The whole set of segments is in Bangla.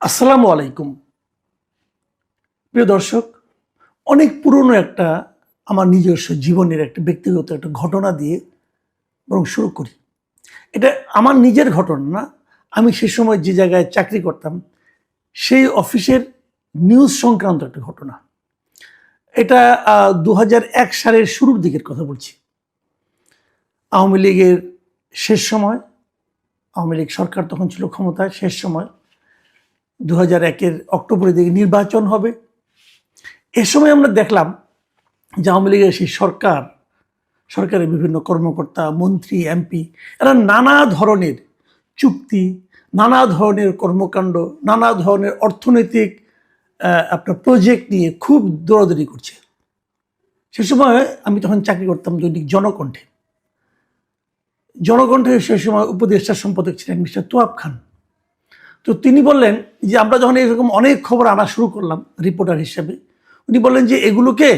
আসসালামু আলাইকুম। প্রিয় দর্শক, অনেক পুরনো একটা আমার নিজস্ব জীবনের একটা ব্যক্তিগত একটা ঘটনা দিয়ে বরং শুরু করি। এটা আমার নিজের ঘটনা না। আমি সে সময় যে জায়গায় চাকরি করতাম সেই অফিসের নিউজ সংক্রান্ত একটা ঘটনা। এটা ২০০১ সালের শুরুর দিকের কথা বলছি। আওয়ামী লীগের শেষ সময়, আওয়ামী লীগ সরকার তখন ছিল ক্ষমতায়, শেষ সময় ২০০১-এর অক্টোবরের দিকে নির্বাচন হবে। এ সময় আমরা দেখলাম যে আওয়ামী লীগের সেই সরকারের বিভিন্ন কর্মকর্তা, মন্ত্রী, এমপি এরা নানা ধরনের চুক্তি, নানা ধরনের কর্মকাণ্ড, নানা ধরনের অর্থনৈতিক আপনার প্রজেক্ট নিয়ে খুব দৌড়াদৌড়ি করছে। সে সময় আমি তখন চাকরি করতাম দৈনিক জনকণ্ঠে। সে সময় উপদেষ্টা সম্পাদক ছিলেন মিস্টার তোয়াব খান। তো তিনি বললেন যে আমরা যখন এরকম অনেক খবর আনা শুরু করলাম রিপোর্টার হিসেবে, উনি বললেন যে এগুলোকে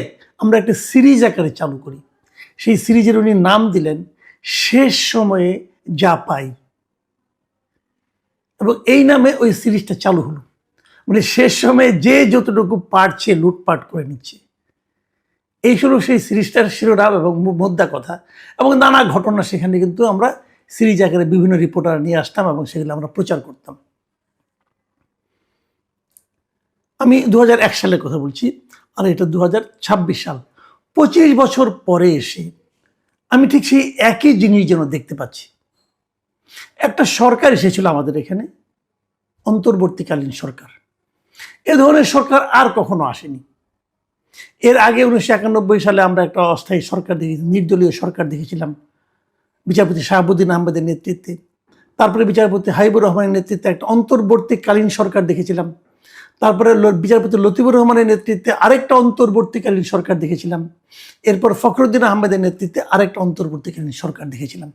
আমরা একটা সিরিজ আকারে চালু করি। সেই সিরিজের উনি নাম দিলেন শেষ সময়ে যা পাই, এবং এই নামে ওই সিরিজটা চালু হলো। মানে শেষ সময়ে যে যতটুকু পারছে লুটপাট করে নিচ্ছে, এই হলো সেই সিরিজটার শিরোনাম এবং মোদ্দা কথা। এবং নানা ঘটনা সেখানে কিন্তু আমরা সিরিজ আকারে বিভিন্ন রিপোর্টার নিয়ে আসতাম এবং সেগুলো আমরা প্রচার করতাম। আমি ২০০১ সালের কথা বলছি, আর এটা ২০২৬ সাল। ২৫ বছর পরে এসে আমি ঠিক সেই একই জিনিস যেন দেখতে পাচ্ছি। একটা সরকার এসেছিল আমাদের এখানে, অন্তর্বর্তীকালীন সরকার। এ ধরনের সরকার আর কখনো আসেনি। এর আগে ১৯৯১ সালে আমরা একটা অস্থায়ী সরকার দেখেছি, নির্দলীয় সরকার দেখেছিলাম বিচারপতি শাহাবুদ্দিন আহমেদের নেতৃত্বে। তারপরে বিচারপতি হাবিবুর রহমানের নেতৃত্বে একটা অন্তর্বর্তীকালীন সরকার দেখেছিলাম। তারপরে বিচারপতি লতিফুর রহমানের নেতৃত্বে আরেকটা অন্তর্বর্তীকালীন সরকার দেখেছিলাম। এরপর ফখরুদ্দিন আহমেদের নেতৃত্বে আরেকটা অন্তর্বর্তীকালীন সরকার দেখেছিলাম।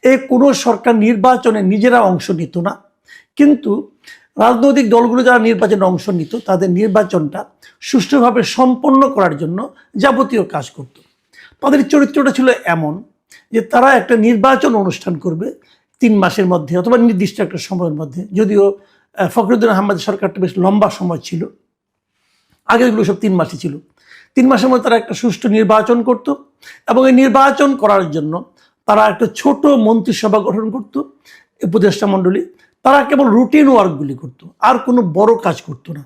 এই কোনো সরকার নির্বাচনে নিজেরা অংশ নিত না, কিন্তু রাজনৈতিক দলগুলো যারা নির্বাচনে অংশ নিত তাদের নির্বাচনটা সুষ্ঠুভাবে সম্পন্ন করার জন্য যাবতীয় কাজ করত। তাদের চরিত্রটা ছিল এমন যে তারা একটা নির্বাচন অনুষ্ঠান করবে ৩ মাসের মধ্যে অথবা নির্দিষ্ট একটা সময়ের মধ্যে। যদিও ফখরুদ্দিন আহমেদ সরকারটা বেশ লম্বা সময় ছিল, আগেরগুলো সব ৩ মাসই ছিল। ৩ মাসের মধ্যে তারা একটা সুষ্ঠু নির্বাচন করত, এবং এই নির্বাচন করার জন্য তারা একটা ছোট মন্ত্রিসভা গঠন করত, উপদেষ্টা মণ্ডলী। তারা কেবল রুটিন ওয়ার্কগুলি করত, আর কোনো বড় কাজ করতো না।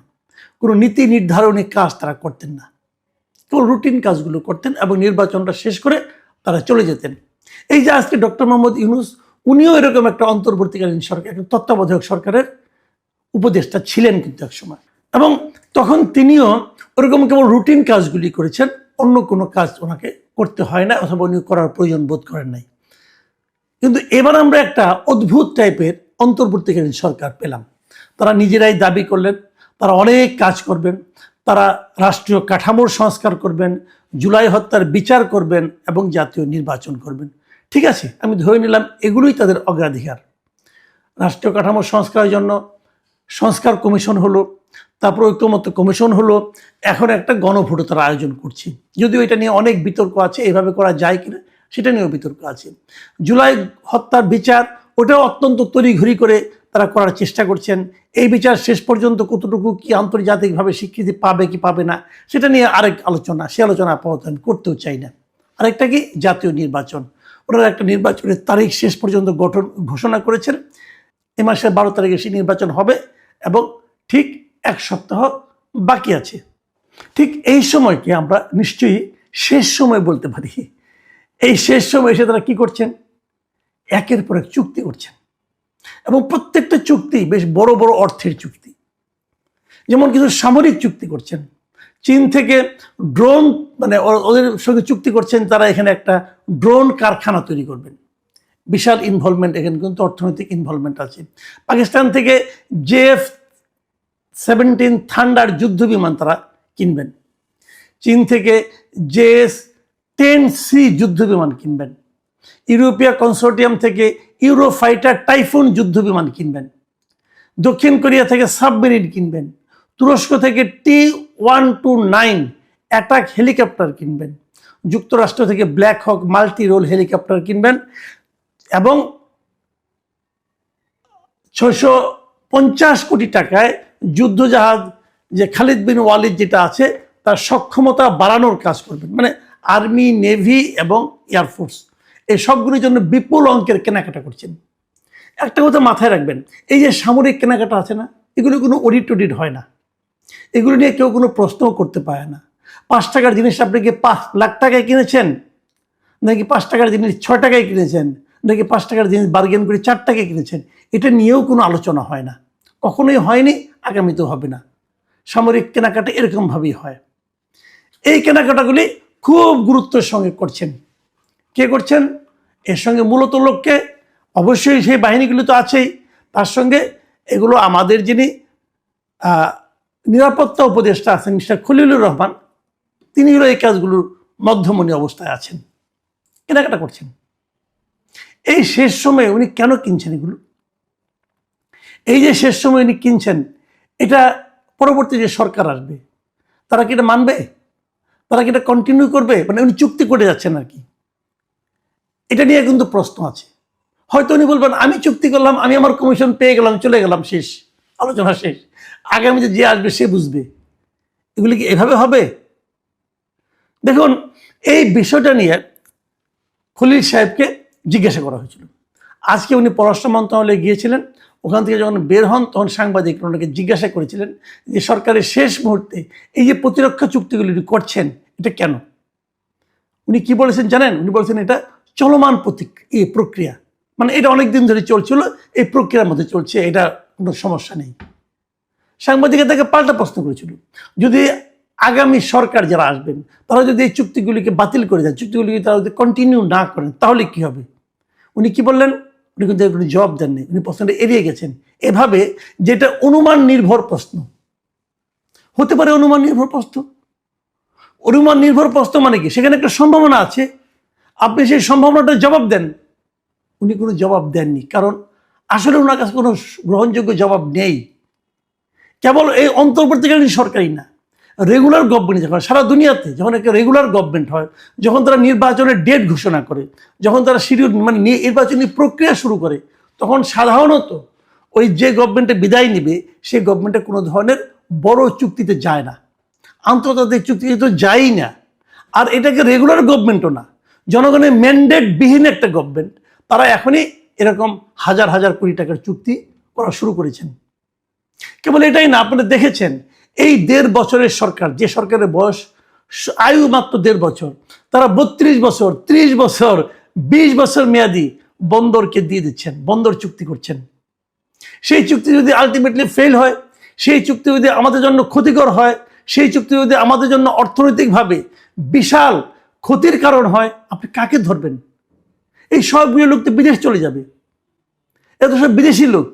কোনো নীতি নির্ধারণী কাজ তারা করতেন না, কেবল রুটিন কাজগুলো করতেন এবং নির্বাচনটা শেষ করে তারা চলে যেতেন। এই যে আজকে ডক্টর মোহাম্মদ ইউনূস, উনিও এরকম একটা অন্তর্বর্তীকালীন সরকার, একটা তত্ত্বাবধায়ক সরকারের উপদেষ্টা ছিলেন কিন্তু এক সময়। এবং তখন তিনিও ওরকম কেবল রুটিন কাজগুলি করেছেন, অন্য কোনো কাজ ওনাকে করতে হয় না, অথবা উনি করার প্রয়োজন বোধ করেন নাই। কিন্তু এবার আমরা একটা অদ্ভুত টাইপের অন্তর্বর্তীকালীন সরকার পেলাম। তারা নিজেরাই দাবি করলেন তারা অনেক কাজ করবেন, তারা রাষ্ট্রীয় কাঠামোর সংস্কার করবেন, জুলাই হত্যার বিচার করবেন এবং জাতীয় নির্বাচন করবেন। ঠিক আছে, আমি ধরে নিলাম এগুলোই তাদের অগ্রাধিকার। রাষ্ট্রীয় কাঠামো সংস্কারের জন্য সংস্কার কমিশন হলো, তারপর ঐক্যমত্য কমিশন হলো, এখন একটা গণভোটও তারা আয়োজন করছে। যদিও এটা নিয়ে অনেক বিতর্ক আছে, এইভাবে করা যায় কিনা সেটা নিয়েও বিতর্ক আছে। জুলাই হত্যার বিচার, ওটাও অত্যন্ত তড়িঘড়ি করে তারা করার চেষ্টা করছেন। এই বিচার শেষ পর্যন্ত কতটুকু কি আন্তর্জাতিকভাবে স্বীকৃতি পাবে কি পাবে না সেটা নিয়ে আরেক আলোচনা, সে আলোচনা আপাতত আমি করতেও চাই না। আরেকটা কি, জাতীয় নির্বাচন। ওনারা একটা নির্বাচনের তারিখ শেষ পর্যন্ত ঘোষণা করেছেন। এ মাসের ১২ তারিখে সেই নির্বাচন হবে এবং ঠিক ১ সপ্তাহ বাকি আছে। ঠিক এই সময়কে আমরা নিশ্চয়ই শেষ সময় বলতে পারি। এই শেষ সময় এসে তারা কি করছেন, একের পর এক চুক্তি করছেন, এবং প্রত্যেকটা চুক্তি বেশ বড় বড় অর্থের চুক্তি। যেমন কিছু সামরিক চুক্তি করছেন, চীন থেকে ড্রোন, মানে ওদের সঙ্গে চুক্তি করছেন তারা এখানে একটা ড্রোন কারখানা তৈরি করবেন। বিশাল ইনভলভমেন্ট, এখানে কিন্তু অর্থনৈতিক ইনভলভমেন্ট আছে। পাকিস্তান থেকে JF-17 থান্ডার যুদ্ধ বিমান তারা কিনবেন। চীন থেকে JS-10C যুদ্ধ বিমান কিনবেন। ইউরোপীয় কনসোর্টিয়াম থেকে ইউরোফাইটার টাইফুন যুদ্ধ বিমান কিনবেন। দক্ষিণ কোরিয়া থেকে সাবমেরিন কিনবেন। তুরস্ক থেকে T-129 অ্যাটাক হেলিকপ্টার কিনবেন। যুক্তরাষ্ট্র থেকে ব্ল্যাক হক মাল্টি রোল হেলিকপ্টার কিনবেন, এবং ৬৫০ কোটি টাকায় যুদ্ধজাহাজ যে খালিদ বিন ওয়ালিদ যেটা আছে তার সক্ষমতা বাড়ানোর কাজ করবেন, মানে আর্মি, নেভি এবং এয়ারফোর্স এই সবগুলির জন্য বিপুল অঙ্কের কেনাকাটা করছেন। একটা কথা মাথায় রাখবেন, এই যে সামরিক কেনাকাটা আছে না, এগুলো কোনো অডিট টডিট হয় না, এগুলো নিয়ে কেউ কোনো প্রশ্নও করতে পারে না। 5 টাকার জিনিস আপনি কি 5 লাখ টাকায় কিনেছেন, নাকি 5 টাকার জিনিস 6 টাকায় কিনেছেন, নাকি 5 টাকার জিনিস বার্গেন করে 4 টাকায় কিনেছেন, এটা নিয়েও কোনো আলোচনা হয় না, কখনোই হয়নি, আগামীতেও হবে না। সামরিক কেনাকাটা এরকমভাবেই হয়। এই কেনাকাটাগুলি খুব গুরুত্বের সঙ্গে করছেন। কে করছেন? এর সঙ্গে মূলত লোককে, অবশ্যই সেই বাহিনীগুলি তো আছেই, তার সঙ্গে এগুলো আমাদের যিনি নিরাপত্তা উপদেষ্টা আছেন মিস্টার খলিলুর রহমান, তিনি হলো এই কাজগুলোর মধ্যমণি অবস্থায় আছেন, কেনাকাটা করছেন। এই শেষ সময়ে উনি কেন কিনছেন এগুলো? এই যে শেষ সময় উনি কিনছেন, এটা পরবর্তী যে সরকার আসবে তারা কি এটা মানবে? তারা কি এটা কন্টিনিউ করবে? মানে উনি চুক্তি করে যাচ্ছেন আর কি, এটা নিয়ে কিন্তু প্রশ্ন আছে। হয়তো উনি বলবেন আমি চুক্তি করলাম, আমি আমার কমিশন পেয়ে গেলাম, চলে গেলাম, শেষ, আলোচনা শেষ, আগামীতে যে আসবে সে বুঝবে। এগুলি কি এভাবে হবে? দেখুন, এই বিষয়টা নিয়ে খলিল সাহেবকে জিজ্ঞাসা করা হয়েছিল। আজকে উনি পররাষ্ট্র মন্ত্রণালয়ে গিয়েছিলেন, ওখান থেকে যখন বের হন তখন সাংবাদিকরা ওনাকে জিজ্ঞাসা করেছিলেন যে সরকারের শেষ মুহূর্তে এই যে প্রতিরক্ষা চুক্তিগুলি করছেন এটা কেন? উনি কি বলেছেন জানেন? উনি বলেছেন এটা চলমান প্রক্রিয়া, মানে এটা অনেক দিন ধরে চলছিল, এই প্রক্রিয়ার মধ্যে চলছে, এটা কোনো সমস্যা নেই। সাংবাদিকরা তাকে পাল্টা প্রশ্ন করেছিল, যদি আগামী সরকার যারা আসবেন তারা যদি এই চুক্তিগুলিকে বাতিল করে দেন, চুক্তিগুলিকে তারা যদি কন্টিনিউ না করেন তাহলে কি হবে? উনি কি বললেন? উনি কিন্তু কোনো জবাব দেননি, উনি প্রশ্নটা এড়িয়ে গেছেন এভাবে, যেটা অনুমান নির্ভর প্রশ্ন হতে পারে। অনুমান নির্ভর প্রশ্ন, অনুমান নির্ভর প্রশ্ন মানে কি? সেখানে একটা সম্ভাবনা আছে, আপনি সেই সম্ভাবনাটা জবাব দেন। উনি কোনো জবাব দেননি, কারণ আসলে ওনার কাছে কোনো গ্রহণযোগ্য জবাব নেই। কেবল এই অন্তর্বর্তীকালীন সরকারই না, রেগুলার গভর্নমেন্ট যখন সারা দুনিয়াতে যখন একটা রেগুলার গভর্নমেন্ট হয়, যখন তারা নির্বাচনের ডেট ঘোষণা করে, যখন তারা শিডিউল মানে নির্বাচনী প্রক্রিয়া শুরু করে, তখন সাধারণত ওই যে গভর্নমেন্টে বিদায় নেবে সেই গভর্নমেন্টে কোনো ধরনের বড় চুক্তিতে যায় না, আন্তর্জাতিক চুক্তিতে তো যায়ই না। আর এটাকে রেগুলার গভর্নমেন্টও না, জনগণের ম্যান্ডেট বিহীন একটা গভর্নমেন্ট, তারা এখনই এরকম হাজার হাজার কোটি টাকার চুক্তি করা শুরু করেছেন। কেবল এটাই না, আপনারা দেখেছেন এই 1.5 বছরের সরকার, যে সরকারের বয়স আয়ু মাত্র 1.5 বছর, তারা 32 বছর, 30 বছর, 20 বছর মেয়াদি বন্দরকে দিয়ে দিচ্ছেন, বন্দর চুক্তি করছেন। সেই চুক্তি যদি আলটিমেটলি ফেল হয়, সেই চুক্তি যদি আমাদের জন্য ক্ষতিকর হয়, সেই চুক্তি যদি আমাদের জন্য অর্থনৈতিকভাবে বিশাল ক্ষতির কারণ হয়, আপনি কাকে ধরবেন? এই সবগুলো লোক তো বিদেশ চলে যাবে, এত সব বিদেশি লোক,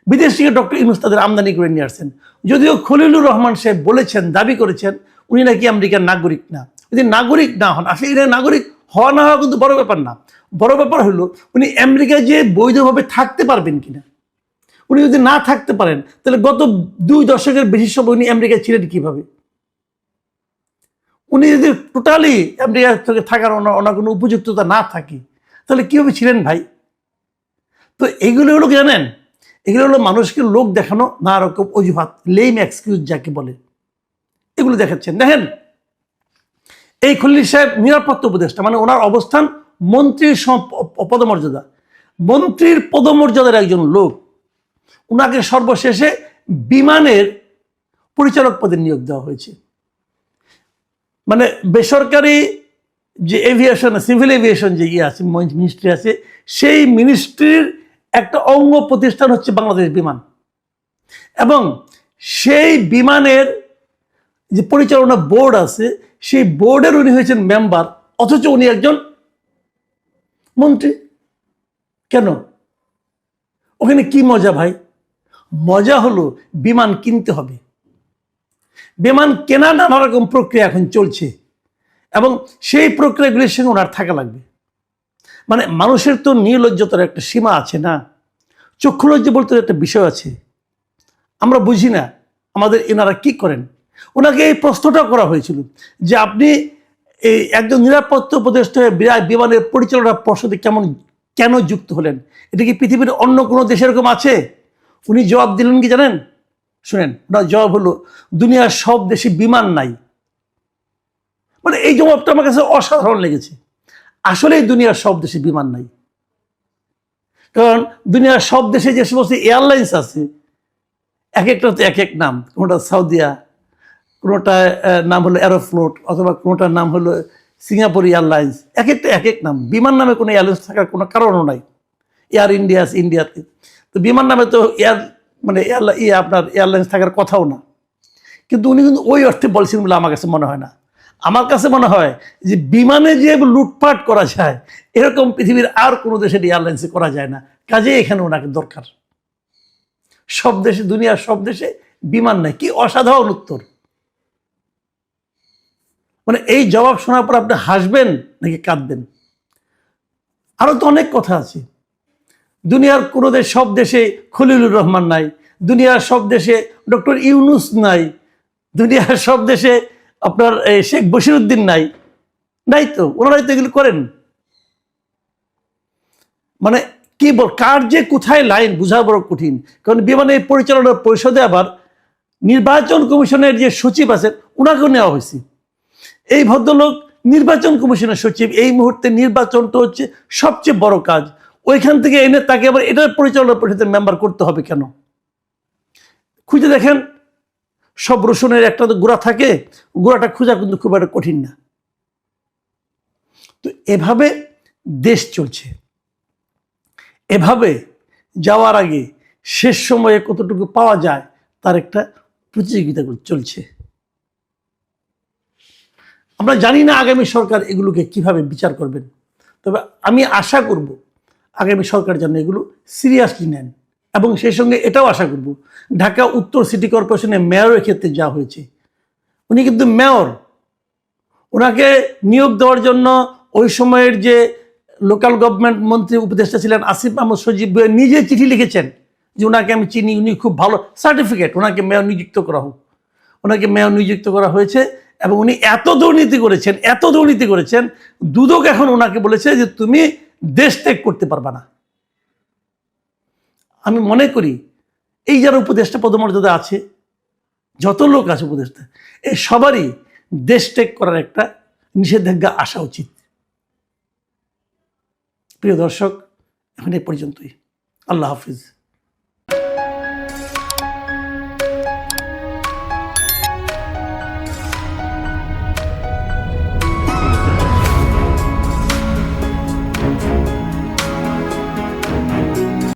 বিদেশ থেকে ডক্টর ইউনূস তাদের আমদানি করে নিয়ে আসছেন। যদিও খলিলুর রহমান সাহেব বলেছেন, দাবি করেছেন উনি নাকি আমেরিকার নাগরিক না। যদি নাগরিক না হন, আসলে এটা নাগরিক হওয়া না হওয়া কিন্তু বড় ব্যাপার না, বড় ব্যাপার হলো উনি আমেরিকায় যে বৈধভাবে থাকতে পারবেন কিনা। উনি যদি না থাকতে পারেন তাহলে গত 2 দশকের বেশি সময় উনি আমেরিকায় ছিলেন কিভাবে? উনি যদি টোটালি আমেরিকা থেকে থাকার ওনার কোনো উপযুক্ততা না থাকে তাহলে কিভাবে ছিলেন ভাই? তো এইগুলো হলো জানেন, এগুলো হলো মানুষকে লোক দেখানো, না রকম অজুহাত, লেম এক্সকিউজ যাকে বলে, এগুলো দেখাচ্ছেন। দেখেন, এই খলিল সাহেব নিরাপত্তা উপদেষ্টা, মানে ওনার অবস্থান মন্ত্রীর পদমর্যাদা, মন্ত্রীর পদমর্যাদার একজন লোক, ওনাকে সর্বশেষে বিমানের পরিচালক পদে নিয়োগ দেওয়া হয়েছে। মানে বেসরকারি যে এভিয়েশন, সিভিল এভিয়েশন যে আছে, মিনিস্ট্রি আছে, সেই মিনিস্ট্রির একটা অঙ্গ প্রতিষ্ঠান হচ্ছে বাংলাদেশ বিমান, এবং সেই বিমানের যে পরিচালনা বোর্ড আছে সেই বোর্ডের উনি হয়েছেন মেম্বার, অথচ উনি একজন মন্ত্রী। কেন? ওখানে কি মজা ভাই? মজা হলো বিমান কিনতে হবে, বিমান কেনা নানা রকম প্রক্রিয়া এখন চলছে, এবং সেই প্রক্রিয়াগুলির সঙ্গে ওনার থাকা লাগবে। মানে মানুষের তো নির্লজ্জতার একটা সীমা আছে না, চক্ষুলজ্জা বলতে একটা বিষয় আছে, আমরা বুঝি না আমাদের এনারা কি করেন। ওনাকে এই প্রশ্নটা করা হয়েছিল যে আপনি এই একজন নিরাপত্তা উপদেষ্টা বিমানের পরিচালনা পর্ষদে কেন যুক্ত হলেন? এটা কি পৃথিবীর অন্য কোনো দেশে এরকম আছে? উনি জবাব দিলেন কি জানেন? শুনেন, ওনার জবাব হলো দুনিয়ার সব দেশে বিমান নাই। মানে এই জবাবটা আমার কাছে অসাধারণ লেগেছে। আসলেই দুনিয়ার সব দেশে বিমান নাই, কারণ দুনিয়ার সব দেশে যে সমস্ত এয়ারলাইন্স আছে এক একটা তো এক এক নাম। কোনোটা সাউদিয়া, কোনোটার নাম হলো অ্যারোফ্লোট, অথবা কোনোটার নাম হলো সিঙ্গাপুর এয়ারলাইন্স। এক একটা এক এক নাম। বিমান নামে কোনো এয়ারলাইন্স থাকার কোনো কারণও নাই। এয়ার ইন্ডিয়া আছে ইন্ডিয়াতে, তো বিমান নামে তো মানে আপনার এয়ারলাইন্স থাকার কথাও না। কিন্তু উনি কিন্তু ওই অর্থে বলছেন বলে আমার কাছে মনে হয় না। আমার কাছে মনে হয় যে বিমানে যে লুটপাট করা যায় এরকম পৃথিবীর আর কোনো দেশের এয়ারলাইন্সে করা যায় না। কাজে এখানে ওনাকে দরকার। সব দেশে, দুনিয়ার সব দেশে বিমান নাই। কি অসাধারণ উত্তর! মানে এই জবাব শোনার পর আপনি হাসবেন নাকি কাঁদবেন? আরো তো অনেক কথা আছে। দুনিয়ার কোনো দেশ, সব দেশে খলিলুর রহমান নাই, দুনিয়ার সব দেশে ডক্টর ইউনুস নাই, দুনিয়ার সব দেশে আপনার শেখ বশিরউদ্দিন নাই। নাই তো, ওনারাই তো এগুলো করেন। মানে কি বল, কার যে কোথায় লাইন বোঝা বড় কঠিন। কারণ বিমানে পরিচালনা পরিষদে আবার নির্বাচন কমিশনের যে সচিব আছেন ওনাকেও নেওয়া হয়েছে। এই ভদ্রলোক নির্বাচন কমিশনের সচিব। এই মুহূর্তে নির্বাচনটা হচ্ছে সবচেয়ে বড় কাজ। ওইখান থেকে এনে তাকে আবার এটার পরিচালনা পরিষদের মেম্বার করতে হবে কেন? খুঁজে দেখেন, সব রসুনের একটা তো গোড়া থাকে, গোড়াটা খোঁজা কিন্তু খুব একটা কঠিন না। তো এভাবে দেশ চলছে। এভাবে যাওয়ার আগে শেষ সময়ে কতটুকু পাওয়া যায় তার একটা প্রতিযোগিতা চলছে। আমরা জানি না আগামী সরকার এগুলোকে কিভাবে বিচার করবেন। তবে আমি আশা করব আগামী সরকার যেন এগুলো সিরিয়াসলি নেন। এবং সেই সঙ্গে এটাও আশা করব, ঢাকা উত্তর সিটি কর্পোরেশনের মেয়রের ক্ষেত্রে যা হয়েছে, উনি কিন্তু মেয়র, ওনাকে নিয়োগ দেওয়ার জন্য ওই সময়ের যে লোকাল গভর্নমেন্ট মন্ত্রী উপদেষ্টা ছিলেন আসিফ মাহমুদ সজীব নিজে চিঠি লিখেছেন যে ওনাকে আমি চিনি, উনি খুব ভালো, সার্টিফিকেট, ওনাকে মেয়র নিযুক্ত করা হোক। ওনাকে মেয়র নিযুক্ত করা হয়েছে এবং উনি এত দুর্নীতি করেছেন, দুদক এখন ওনাকে বলেছে যে তুমি দেশ ত্যাগ করতে পারবা না। আমি মনে করি এই যারা উপদেষ্টা পদমর্যাদা আছে, যত লোক আছে উপদেষ্টা, এই সবারই দেশ ত্যাগ করার একটা নিষেধাজ্ঞা আসা উচিত। প্রিয় দর্শক, এখন এই পর্যন্তই। আল্লাহ হাফিজ।